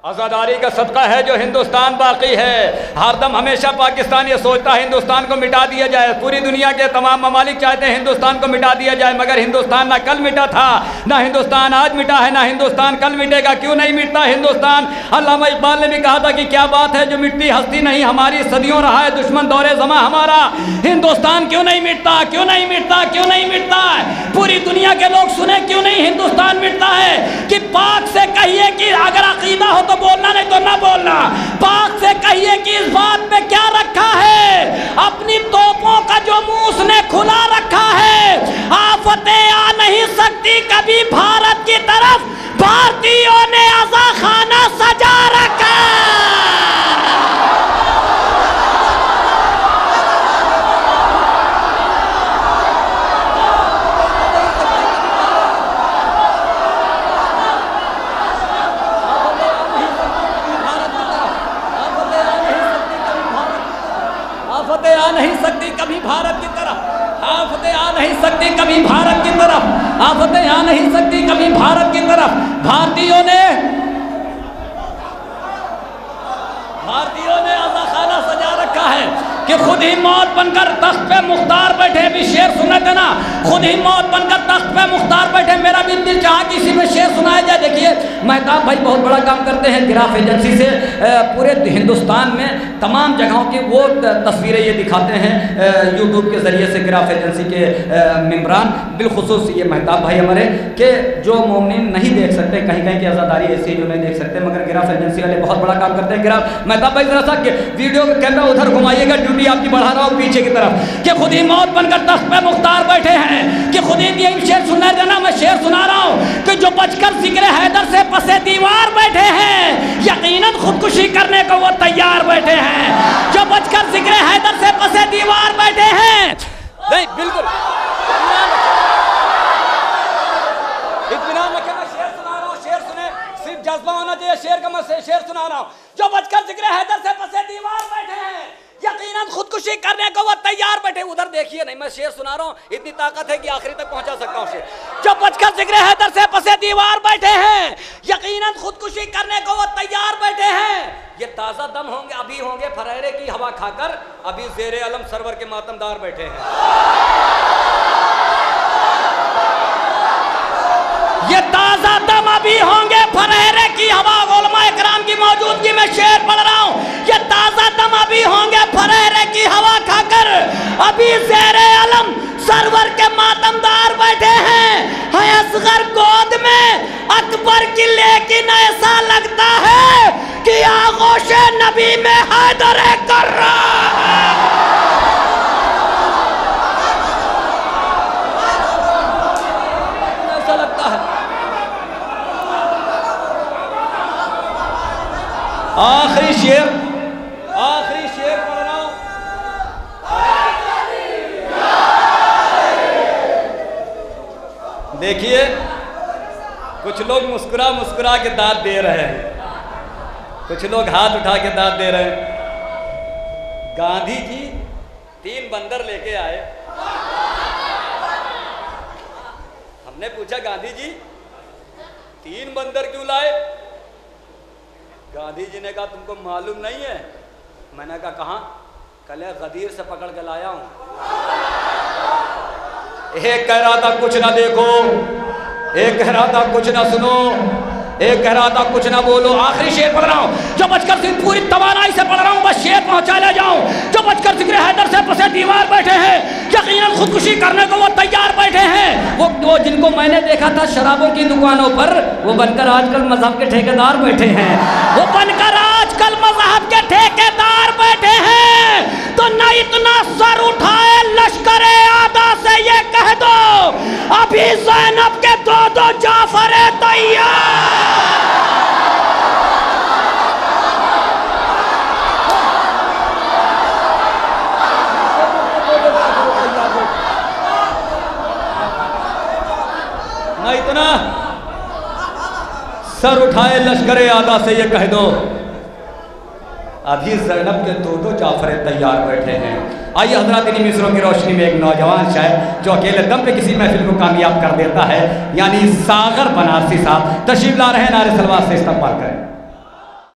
आज़ादारी का सदका है जो हिंदुस्तान बाकी है। हरदम हमेशा पाकिस्तान ये सोचता है हिंदुस्तान को मिटा दिया जाए। पूरी दुनिया के तमाम ममालिक चाहते हैं हिंदुस्तान को मिटा दिया जाए, मगर हिंदुस्तान ना कल मिटा था, ना हिंदुस्तान आज मिटा है, ना हिंदुस्तान कल मिटेगा। क्यों नहीं मिटता हिंदुस्तान? अल्लामा इकबाल ने भी कहा था कि क्या बात है जो मिटती हस्ती नहीं हमारी, सदियों रहा है दुश्मन दौरे ज़मा हमारा। हिंदुस्तान क्यों नहीं मिटता, क्यों नहीं मिटता, क्यों नहीं मिटता? पूरी दुनिया के लोग सुने क्यों नहीं हिंदुस्तान मिटता है? कि पाक से कहिए कि अगर अकीदा हो तो बोलना, नहीं तो ना बोलना। पाक से कहिए कि इस बात पे क्या रखा है, अपनी तोपों का जो मुंह उसने खुला रखा है। आफतें आ नहीं सकती कभी भारत की तरफ, भारतीयों ने अज़ा खाना सजा रखा। आफतें आ नहीं सकती कभी भारत की तरफ, आफतें आ नहीं सकती कभी भारत की तरफ, आफतें आ नहीं सकती कभी भारत की तरफ। भारतीयों ने अज़ा खाना सजा रखा है कि खुद ही मौत बनकर तख्त पे मुख्तार बैठे। भी शेर सुना था ना, खुद ही मौत बनकर तख्त पे मुख्तार बैठे। मेरा भी दिल चाहा कि इसी में शेर सुनाया जाए। देखिए मेहताब भाई बहुत बड़ा काम करते हैं गिराफ एजेंसी से, पूरे हिंदुस्तान में तमाम जगहों की वो तस्वीरें ये दिखाते हैं यूट्यूब के ज़रिए से। गिराफ एजेंसी के मेम्बरान बिलखुसूस ये मेहताब भाई हमारे के जो मोमिन नहीं देख सकते, कहीं कहीं की आज़ादारी ऐसी जो नहीं देख सकते, मगर गिराफ एजेंसी वाले बहुत बड़ा काम करते हैं। गिराफ मेहताब भाई जरा सा वीडियो का कैमरा उधर घुमाइएगा, ड्यूटी आपकी बढ़ा रहा हूँ पीछे की तरफ। कि खुद ही मौत बनकर तख्त पे मुख्तार बैठे हैं, कि खुद ही यही शेर सुना देना, मैं शेर सुना रहा हूँ कि जो बचकर जिक्र हैदर से पसे दीवार बैठे हैं, यकीनन खुदकुशी करने को वो तैयार बैठे हैं। जो बचकर जिक्र हैदर से पसे दीवार बैठे हैं, नहीं बिल्कुल इत्मीनान रखें। मैं शेर सुना रहा हूँ, शेर सुने, सिर्फ जज्बा होना चाहिए शेर का। मैं शेर सुना रहा हूँ। जो बचकर जिक्र हैदर से पसे दीवार बैठे हैं, यकीनन खुदकुशी करने को वो तैयार बैठे। उधर देखिए, नहीं मैं शेर सुना रहा हूँ, इतनी ताकत है कि आखिरी तक पहुंचा सकता हूँ शेर। जो बचकर जिक्र हैदर से पसे दीवार बैठे हैं, यकीनन खुदकुशी करने को वो तैयार बैठे हैं। ये ताज़ा दम होंगे, अभी होंगे फरहेरे की हवा खाकर, अभी ज़ेरे अलम सरवर के मातमदार बैठे हैं। ये ताज़ा दम अभी होंगे फरहेरे की हवा, उलमा इकराम की मौजूदगी में शेर पढ़ रहा हूँ। ये ताज़ा दम अभी होंगे फरहेरे की हवा खाकर, अभी ज़ेरे अलम सरवर के मातमदार बैठे हैं। है असगर गोद में अकबर की, लेकिन ऐसा लगता है कि आगोशे नबी में हैदर कर रहा है। ऐसा लगता है। आखिरी शेर पढ़ रहा हूं। देखिए कुछ लोग मुस्कुरा मुस्कुरा के दाद दे रहे हैं, कुछ लोग हाथ उठा के दाद दे रहे हैं। गांधी जी 3 बंदर लेके आए। हमने पूछा गांधी जी 3 बंदर क्यों लाए? गांधी जी ने कहा तुमको मालूम नहीं है? मैंने कहा कहाँ? कल गदीर से पकड़ के लाया हूँ। एक कह रहा था कुछ ना देखो, एक कह रहा था कुछ ना सुनो, एक कह रहा था कुछ ना बोलो। आखिरी शेर पढ़ रहा हूँ, जो बचकर सिर्फ पूरी तवानाई से पढ़ रहा हूँ, बस शेर पहुँचा ले जाऊँ। जो बचकर जिक्र हैदर से पसे दीवार बैठे हैं, यकीनन खुदकुशी करने को वो तैयार बैठे हैं। वो जिनको मैंने देखा था शराबों की दुकानों पर, वो बनकर आजकल मजहब के ठेकेदार बैठे हैं। वो बनकर आजकल मजहब के ठेकेदार बैठे हैं। तो न इतना सर उठाए लश्करे आदा से ये कह दो, अभी ज़ैनब के 2 जाफर तैयार। न इतना सर उठाए लश्करे आदा से ये कह दो, अभी ज़ैनब के 2 जाफर तैयार बैठे हैं। आइए हज़रात, इन्हीं मिसरों की रोशनी में एक नौजवान शायर जो अकेले दम पे किसी महफिल को कामयाब कर देता है, यानी सागर बनारसी साहब तशरीफ ला रहे हैं, नारे सलवात से इस्तकबाल करें।